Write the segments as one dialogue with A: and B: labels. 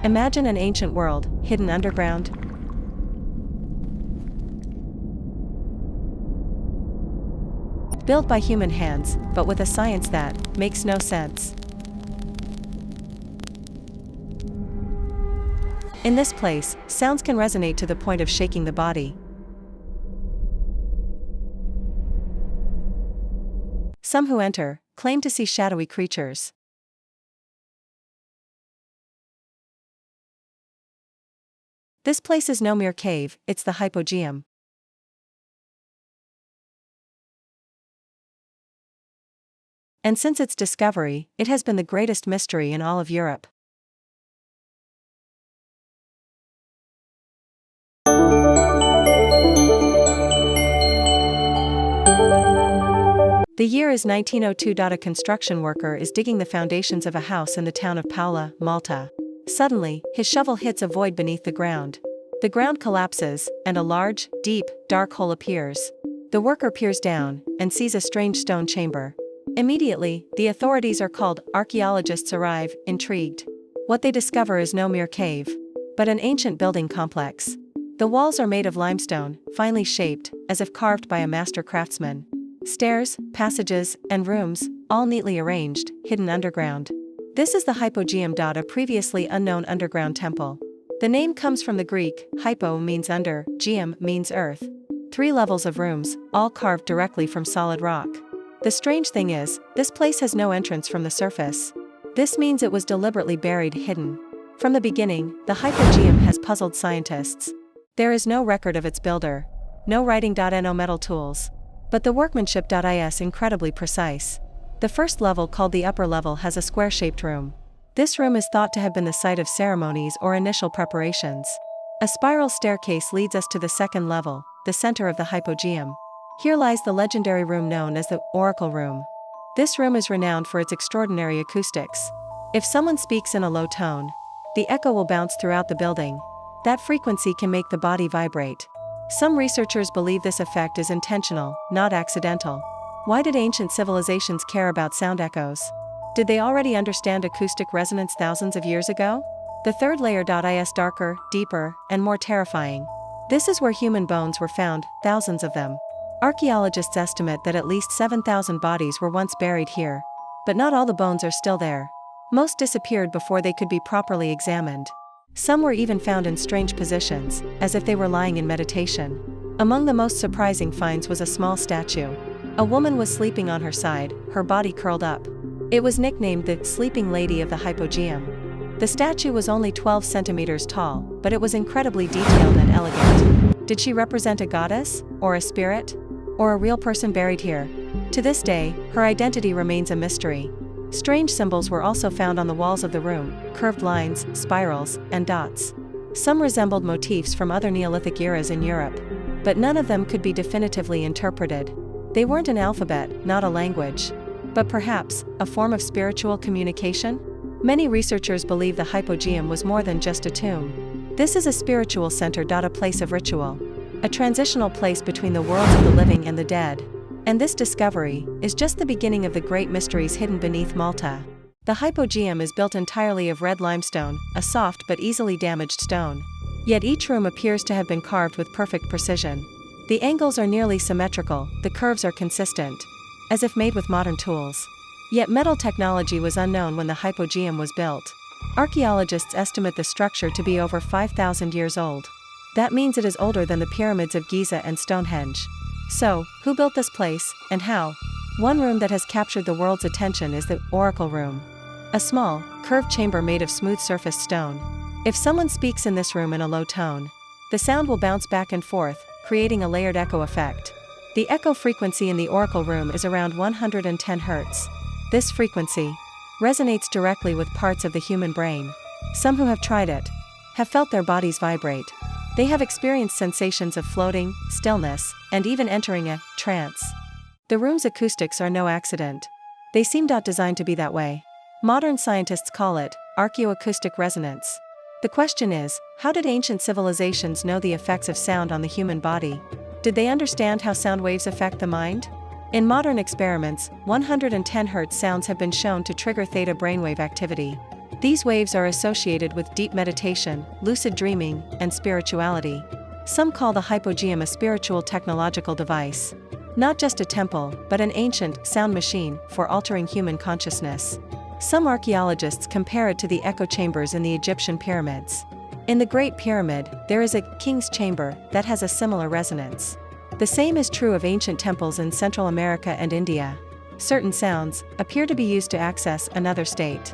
A: Imagine an ancient world, hidden underground. Built by human hands, but with a science that makes no sense. In this place, sounds can resonate to the point of shaking the body. Some who enter claim to see shadowy creatures. This place is no mere cave, it's the Hypogeum. And since its discovery, it has been the greatest mystery in all of Europe. The year is 1902. A construction worker is digging the foundations of a house in the town of Paola, Malta. Suddenly, his shovel hits a void beneath the ground. The ground collapses, and a large, deep, dark hole appears. The worker peers down and sees a strange stone chamber. Immediately, the authorities are called. Archaeologists arrive, intrigued. What they discover is no mere cave, but an ancient building complex. The walls are made of limestone, finely shaped, as if carved by a master craftsman. Stairs, passages, and rooms, all neatly arranged, hidden underground. This is the Hypogeum. A previously unknown underground temple. The name comes from the Greek. Hypo means under, geum means earth. 3 levels of rooms, all carved directly from solid rock. The strange thing is, this place has no entrance from the surface. This means it was deliberately buried hidden. From the beginning, the Hypogeum has puzzled scientists. There is no record of its builder. No writing. No metal tools. But the workmanship is incredibly precise. The first level, called the upper level, has a square-shaped room. This room is thought to have been the site of ceremonies or initial preparations. A spiral staircase leads us to the second level, the center of the Hypogeum. Here lies the legendary room known as the Oracle Room. This room is renowned for its extraordinary acoustics. If someone speaks in a low tone, the echo will bounce throughout the building. That frequency can make the body vibrate. Some researchers believe this effect is intentional, not accidental. Why did ancient civilizations care about sound echoes? Did they already understand acoustic resonance thousands of years ago? The third layer is darker, deeper, and more terrifying. This is where human bones were found, thousands of them. Archaeologists estimate that at least 7,000 bodies were once buried here. But not all the bones are still there. Most disappeared before they could be properly examined. Some were even found in strange positions, as if they were lying in meditation. Among the most surprising finds was a small statue. A woman was sleeping on her side, her body curled up. It was nicknamed the Sleeping Lady of the Hypogeum. The statue was only 12 centimeters tall, but it was incredibly detailed and elegant. Did she represent a goddess, or a spirit, or a real person buried here? To this day, her identity remains a mystery. Strange symbols were also found on the walls of the room, curved lines, spirals, and dots. Some resembled motifs from other Neolithic eras in Europe, but none of them could be definitively interpreted. They weren't an alphabet, not a language, but perhaps a form of spiritual communication? Many researchers believe the Hypogeum was more than just a tomb. This is a spiritual center. A place of ritual. A transitional place between the worlds of the living and the dead. And this discovery is just the beginning of the great mysteries hidden beneath Malta. The Hypogeum is built entirely of red limestone, a soft but easily damaged stone. Yet each room appears to have been carved with perfect precision. The angles are nearly symmetrical, the curves are consistent, as if made with modern tools. Yet metal technology was unknown when the Hypogeum was built. Archaeologists estimate the structure to be over 5,000 years old. That means it is older than the pyramids of Giza and Stonehenge. So, who built this place, and how? One room that has captured the world's attention is the Oracle Room. A small, curved chamber made of smooth-surfaced stone. If someone speaks in this room in a low tone, the sound will bounce back and forth, creating a layered echo effect. The echo frequency in the Oracle Room is around 110 Hz. This frequency resonates directly with parts of the human brain. Some who have tried it have felt their bodies vibrate. They have experienced sensations of floating, stillness, and even entering a trance. The room's acoustics are no accident. They seem designed to be that way. Modern scientists call it archaeoacoustic resonance. The question is, how did ancient civilizations know the effects of sound on the human body? Did they understand how sound waves affect the mind? In modern experiments, 110 Hz sounds have been shown to trigger theta brainwave activity. These waves are associated with deep meditation, lucid dreaming, and spirituality. Some call the Hypogeum a spiritual technological device. Not just a temple, but an ancient sound machine for altering human consciousness. Some archaeologists compare it to the echo chambers in the Egyptian pyramids. In the Great Pyramid, there is a king's chamber that has a similar resonance. The same is true of ancient temples in Central America and India. Certain sounds appear to be used to access another state.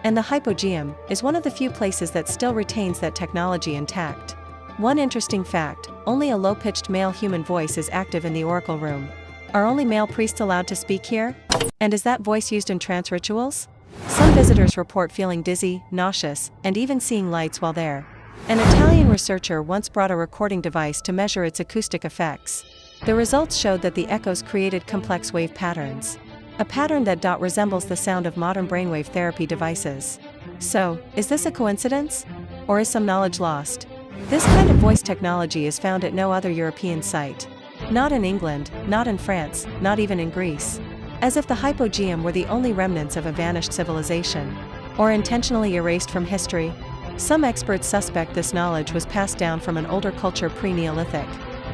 A: And the Hypogeum is one of the few places that still retains that technology intact. One interesting fact, only a low-pitched male human voice is active in the oracle room. Are only male priests allowed to speak here? And is that voice used in trance rituals? Some visitors report feeling dizzy, nauseous, and even seeing lights while there. An Italian researcher once brought a recording device to measure its acoustic effects. The results showed that the echoes created complex wave patterns. A pattern that resembles the sound of modern brainwave therapy devices. So, is this a coincidence? Or is some knowledge lost? This kind of voice technology is found at no other European site. Not in England, not in France, not even in Greece. As if the Hypogeum were the only remnants of a vanished civilization. Or intentionally erased from history. Some experts suspect this knowledge was passed down from an older culture pre-Neolithic.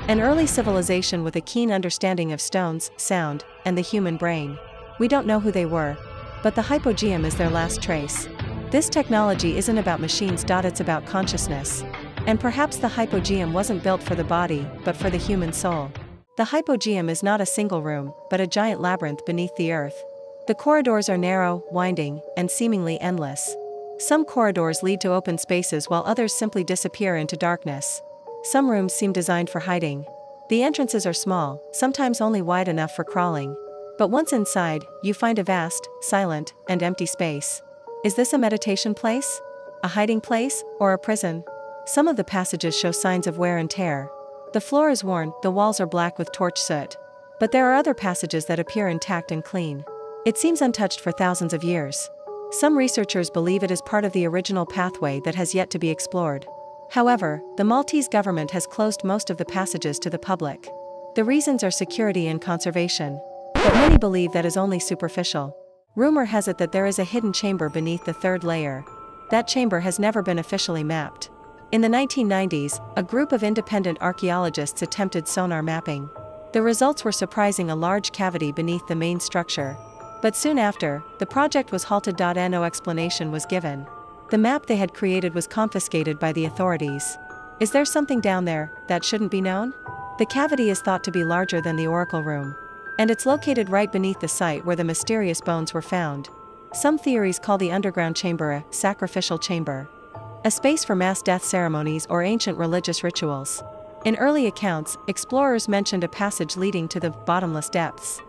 A: An early civilization with a keen understanding of stones, sound, and the human brain. We don't know who they were. But the Hypogeum is their last trace. This technology isn't about machines. It's about consciousness. And perhaps the Hypogeum wasn't built for the body, but for the human soul. The Hypogeum is not a single room, but a giant labyrinth beneath the earth. The corridors are narrow, winding, and seemingly endless. Some corridors lead to open spaces while others simply disappear into darkness. Some rooms seem designed for hiding. The entrances are small, sometimes only wide enough for crawling. But once inside, you find a vast, silent, and empty space. Is this a meditation place? A hiding place, or a prison? Some of the passages show signs of wear and tear. The floor is worn, the walls are black with torch soot. But there are other passages that appear intact and clean. It seems untouched for thousands of years. Some researchers believe it is part of the original pathway that has yet to be explored. However, the Maltese government has closed most of the passages to the public. The reasons are security and conservation. But many believe that is only superficial. Rumor has it that there is a hidden chamber beneath the third layer. That chamber has never been officially mapped. In the 1990s, a group of independent archaeologists attempted sonar mapping. The results were surprising: a large cavity beneath the main structure. But soon after, the project was halted. No explanation was given. The map they had created was confiscated by the authorities. Is there something down there that shouldn't be known? The cavity is thought to be larger than the oracle room. And it's located right beneath the site where the mysterious bones were found. Some theories call the underground chamber a sacrificial chamber. A space for mass death ceremonies or ancient religious rituals. In early accounts, explorers mentioned a passage leading to the bottomless depths.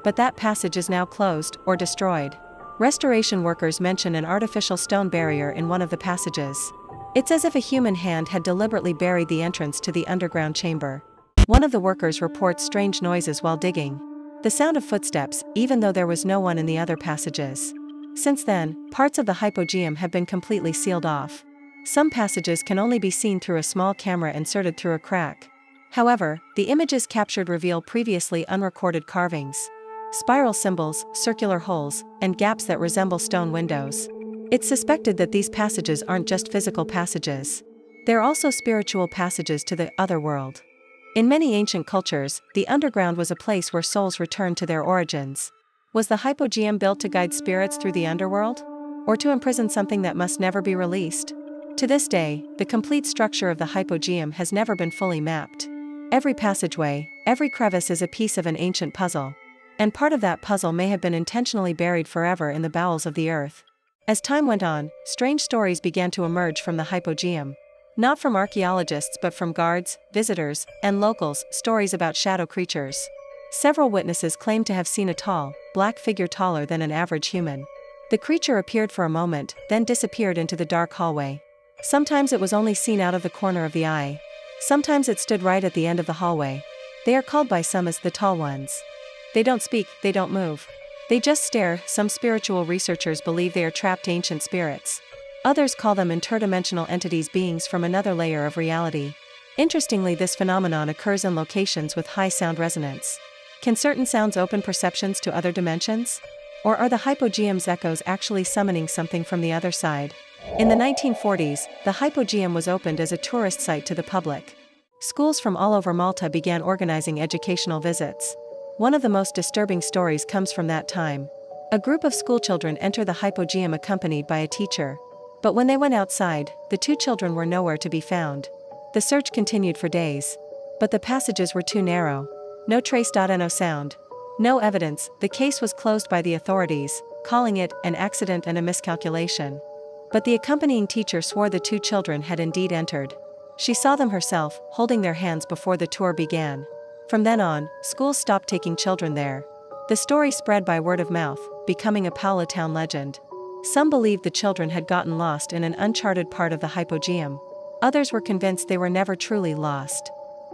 A: But that passage is now closed or destroyed. Restoration workers mention an artificial stone barrier in one of the passages. It's as if a human hand had deliberately buried the entrance to the underground chamber. One of the workers reports strange noises while digging. The sound of footsteps, even though there was no one in the other passages. Since then, parts of the Hypogeum have been completely sealed off. Some passages can only be seen through a small camera inserted through a crack. However, the images captured reveal previously unrecorded carvings. Spiral symbols, circular holes, and gaps that resemble stone windows. It's suspected that these passages aren't just physical passages. They're also spiritual passages to the otherworld. In many ancient cultures, the underground was a place where souls returned to their origins. Was the Hypogeum built to guide spirits through the underworld? Or to imprison something that must never be released? To this day, the complete structure of the Hypogeum has never been fully mapped. Every passageway, every crevice is a piece of an ancient puzzle. And part of that puzzle may have been intentionally buried forever in the bowels of the earth. As time went on, strange stories began to emerge from the Hypogeum. Not from archaeologists but from guards, visitors, and locals, stories about shadow creatures. Several witnesses claimed to have seen a tall, black figure taller than an average human. The creature appeared for a moment, then disappeared into the dark hallway. Sometimes it was only seen out of the corner of the eye. Sometimes it stood right at the end of the hallway. They are called by some as the tall ones. They don't speak, they don't move. They just stare. Some spiritual researchers believe they are trapped ancient spirits. Others call them interdimensional entities, beings from another layer of reality. Interestingly, this phenomenon occurs in locations with high sound resonance. Can certain sounds open perceptions to other dimensions? Or are the Hypogeum's echoes actually summoning something from the other side? In the 1940s, the Hypogeum was opened as a tourist site to the public. Schools from all over Malta began organizing educational visits. One of the most disturbing stories comes from that time. A group of schoolchildren enter the Hypogeum accompanied by a teacher. But when they went outside, the two children were nowhere to be found. The search continued for days. But the passages were too narrow. No trace. No sound. No evidence. The case was closed by the authorities, calling it an accident and a miscalculation. But the accompanying teacher swore the two children had indeed entered. She saw them herself, holding their hands before the tour began. From then on, schools stopped taking children there. The story spread by word of mouth, becoming a Paola town legend. Some believed the children had gotten lost in an uncharted part of the Hypogeum. Others were convinced they were never truly lost.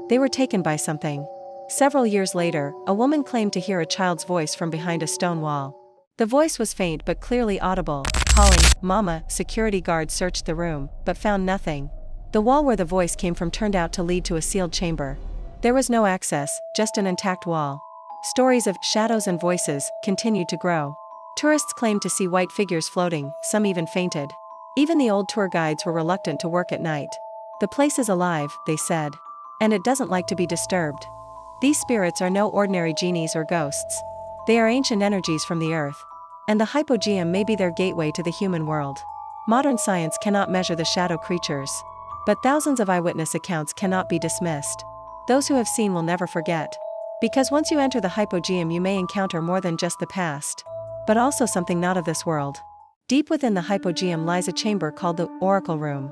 A: They were taken by something. Several years later, a woman claimed to hear a child's voice from behind a stone wall. The voice was faint but clearly audible, calling, "Mama." Security guards searched the room, but found nothing. The wall where the voice came from turned out to lead to a sealed chamber. There was no access, just an intact wall. Stories of shadows and voices continued to grow. Tourists claimed to see white figures floating, some even fainted. Even the old tour guides were reluctant to work at night. "The place is alive," they said. "And it doesn't like to be disturbed." These spirits are no ordinary genies or ghosts. They are ancient energies from the earth. And the Hypogeum may be their gateway to the human world. Modern science cannot measure the shadow creatures. But thousands of eyewitness accounts cannot be dismissed. Those who have seen will never forget. Because once you enter the Hypogeum, you may encounter more than just the past, but also something not of this world. Deep within the Hypogeum lies a chamber called the Oracle Room.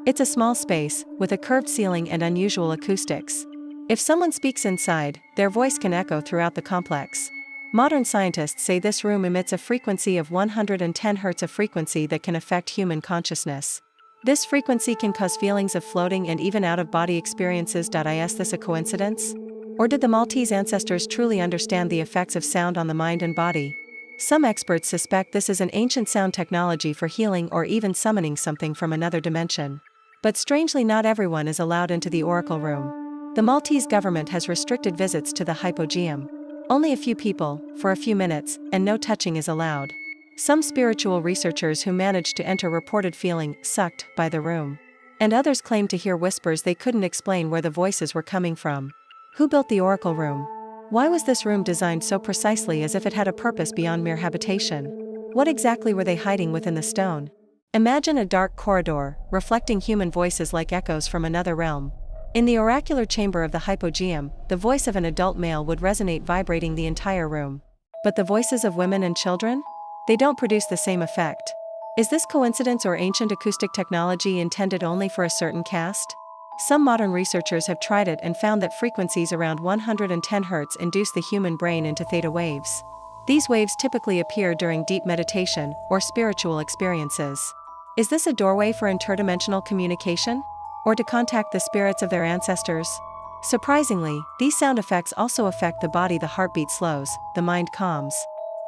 A: It's a small space, with a curved ceiling and unusual acoustics. If someone speaks inside, their voice can echo throughout the complex. Modern scientists say this room emits a frequency of 110 Hz, a frequency that can affect human consciousness. This frequency can cause feelings of floating and even out-of-body experiences. Is this a coincidence? Or did the Maltese ancestors truly understand the effects of sound on the mind and body? Some experts suspect this is an ancient sound technology for healing or even summoning something from another dimension. But strangely, not everyone is allowed into the Oracle Room. The Maltese government has restricted visits to the Hypogeum. Only a few people, for a few minutes, and no touching is allowed. Some spiritual researchers who managed to enter reported feeling sucked by the room. And others claimed to hear whispers they couldn't explain where the voices were coming from. Who built the Oracle Room? Why was this room designed so precisely, as if it had a purpose beyond mere habitation? What exactly were they hiding within the stone? Imagine a dark corridor, reflecting human voices like echoes from another realm. In the oracular chamber of the Hypogeum, the voice of an adult male would resonate, vibrating the entire room. But the voices of women and children? They don't produce the same effect. Is this coincidence or ancient acoustic technology intended only for a certain caste? Some modern researchers have tried it and found that frequencies around 110 Hz induce the human brain into theta waves. These waves typically appear during deep meditation or spiritual experiences. Is this a doorway for interdimensional communication? Or to contact the spirits of their ancestors? Surprisingly, these sound effects also affect the body. The heartbeat slows, the mind calms.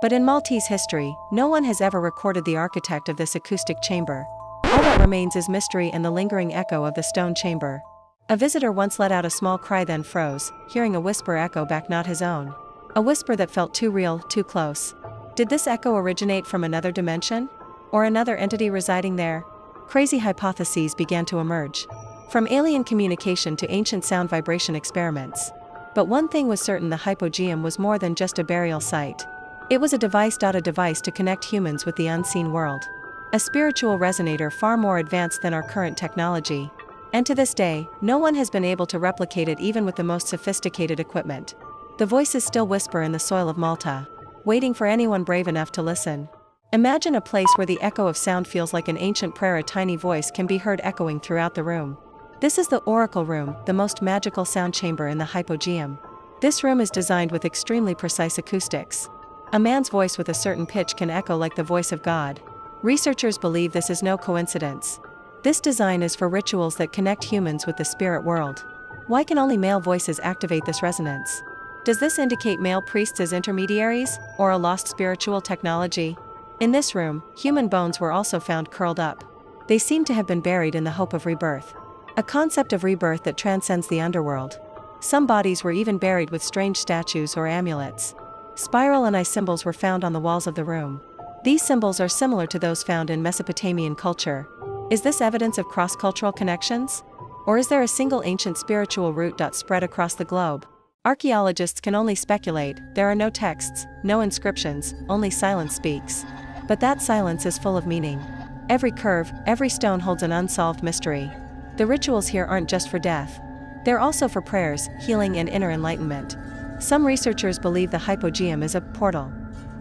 A: But in Maltese history, no one has ever recorded the architect of this acoustic chamber. All that remains is mystery and the lingering echo of the stone chamber. A visitor once let out a small cry, then froze, hearing a whisper echo back, not his own. A whisper that felt too real, too close. Did this echo originate from another dimension? Or another entity residing there? Crazy hypotheses began to emerge. From alien communication to ancient sound vibration experiments. But one thing was certain: the Hypogeum was more than just a burial site. It was a device to connect humans with the unseen world. A spiritual resonator far more advanced than our current technology. And to this day, no one has been able to replicate it, even with the most sophisticated equipment. The voices still whisper in the soil of Malta, waiting for anyone brave enough to listen. Imagine a place where the echo of sound feels like an ancient prayer. A tiny voice can be heard echoing throughout the room. This is the Oracle Room, the most magical sound chamber in the Hypogeum. This room is designed with extremely precise acoustics. A man's voice with a certain pitch can echo like the voice of God. Researchers believe this is no coincidence. This design is for rituals that connect humans with the spirit world. Why can only male voices activate this resonance? Does this indicate male priests as intermediaries, or a lost spiritual technology? In this room, human bones were also found curled up. They seem to have been buried in the hope of rebirth. A concept of rebirth that transcends the underworld. Some bodies were even buried with strange statues or amulets. Spiral and eye symbols were found on the walls of the room. These symbols are similar to those found in Mesopotamian culture. Is this evidence of cross-cultural connections? Or is there a single ancient spiritual root spread across the globe? Archaeologists can only speculate. There are no texts, no inscriptions, only silence speaks. But that silence is full of meaning. Every curve, every stone holds an unsolved mystery. The rituals here aren't just for death. They're also for prayers, healing and inner enlightenment. Some researchers believe the hypogeum is a portal.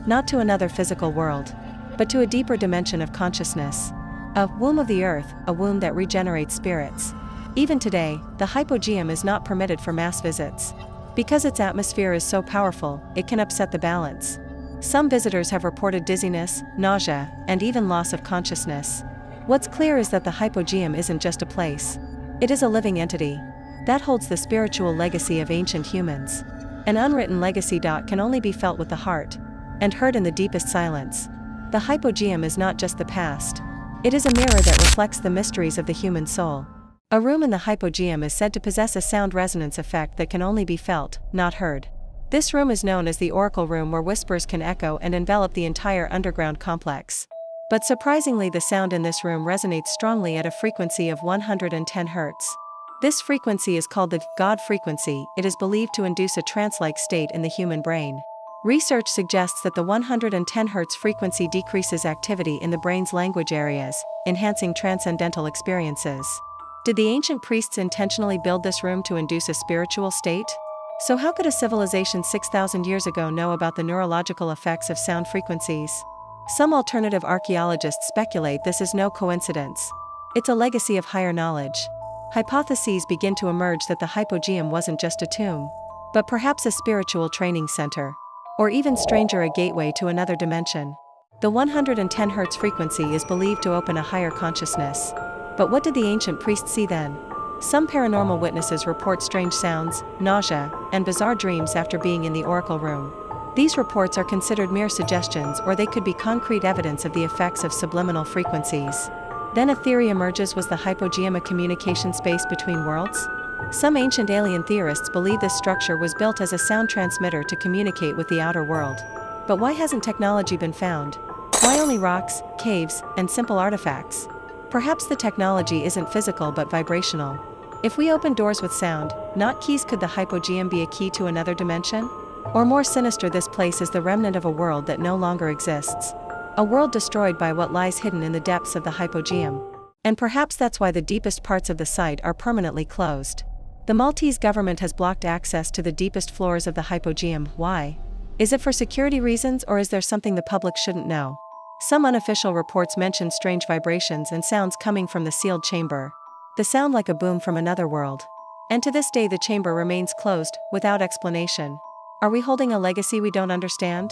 A: Not to another physical world, but to a deeper dimension of consciousness. A womb of the earth, a womb that regenerates spirits. Even today, the hypogeum is not permitted for mass visits. Because its atmosphere is so powerful, it can upset the balance. Some visitors have reported dizziness, nausea, and even loss of consciousness. What's clear is that the hypogeum isn't just a place. It is a living entity that holds the spiritual legacy of ancient humans. An unwritten legacy can only be felt with the heart and heard in the deepest silence. The hypogeum is not just the past. It is a mirror that reflects the mysteries of the human soul. A room in the hypogeum is said to possess a sound resonance effect that can only be felt, not heard. This room is known as the oracle room, where whispers can echo and envelop the entire underground complex. But surprisingly, the sound in this room resonates strongly at a frequency of 110 Hz. This frequency is called the God frequency. It is believed to induce a trance-like state in the human brain. Research suggests that the 110 Hz frequency decreases activity in the brain's language areas, enhancing transcendental experiences. Did the ancient priests intentionally build this room to induce a spiritual state? So how could a civilization 6,000 years ago know about the neurological effects of sound frequencies? Some alternative archaeologists speculate this is no coincidence. It's a legacy of higher knowledge. Hypotheses begin to emerge that the hypogeum wasn't just a tomb, but perhaps a spiritual training center. Or even stranger, a gateway to another dimension. The 110 Hz frequency is believed to open a higher consciousness. But what did the ancient priests see then? Some paranormal witnesses report strange sounds, nausea, and bizarre dreams after being in the oracle room. These reports are considered mere suggestions, or they could be concrete evidence of the effects of subliminal frequencies. Then a theory emerges: was the hypogeum a communication space between worlds? Some ancient alien theorists believe this structure was built as a sound transmitter to communicate with the outer world. But why hasn't technology been found? Why only rocks, caves, and simple artifacts? Perhaps the technology isn't physical but vibrational. If we open doors with sound, not keys, could the hypogeum be a key to another dimension? Or more sinister, this place is the remnant of a world that no longer exists. A world destroyed by what lies hidden in the depths of the hypogeum. And perhaps that's why the deepest parts of the site are permanently closed. The Maltese government has blocked access to the deepest floors of the hypogeum. Why? Is it for security reasons, or is there something the public shouldn't know? Some unofficial reports mention strange vibrations and sounds coming from the sealed chamber. They sound like a boom from another world. And to this day the chamber remains closed, without explanation. Are we holding a legacy we don't understand?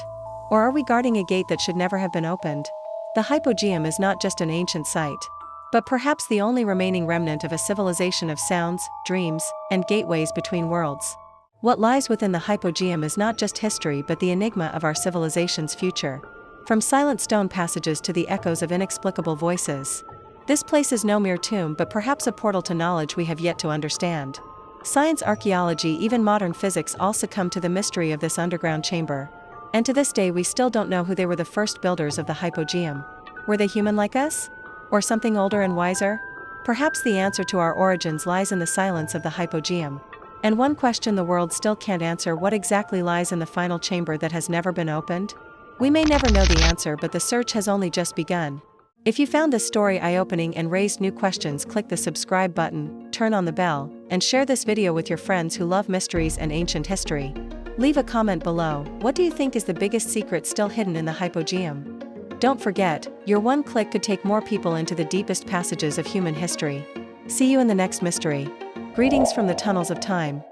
A: Or are we guarding a gate that should never have been opened? The hypogeum is not just an ancient site, but perhaps the only remaining remnant of a civilization of sounds, dreams, and gateways between worlds. What lies within the hypogeum is not just history but the enigma of our civilization's future. From silent stone passages to the echoes of inexplicable voices. This place is no mere tomb but perhaps a portal to knowledge we have yet to understand. Science, archaeology, even modern physics all succumb to the mystery of this underground chamber. And to this day we still don't know who they were, the first builders of the hypogeum. Were they human like us? Or something older and wiser? Perhaps the answer to our origins lies in the silence of the hypogeum. And one question the world still can't answer: what exactly lies in the final chamber that has never been opened? We may never know the answer, but the search has only just begun. If you found this story eye-opening and raised new questions, click the subscribe button, turn on the bell, and share this video with your friends who love mysteries and ancient history. Leave a comment below. What do you think is the biggest secret still hidden in the hypogeum? Don't forget, your one click could take more people into the deepest passages of human history. See you in the next mystery. Greetings from the tunnels of time.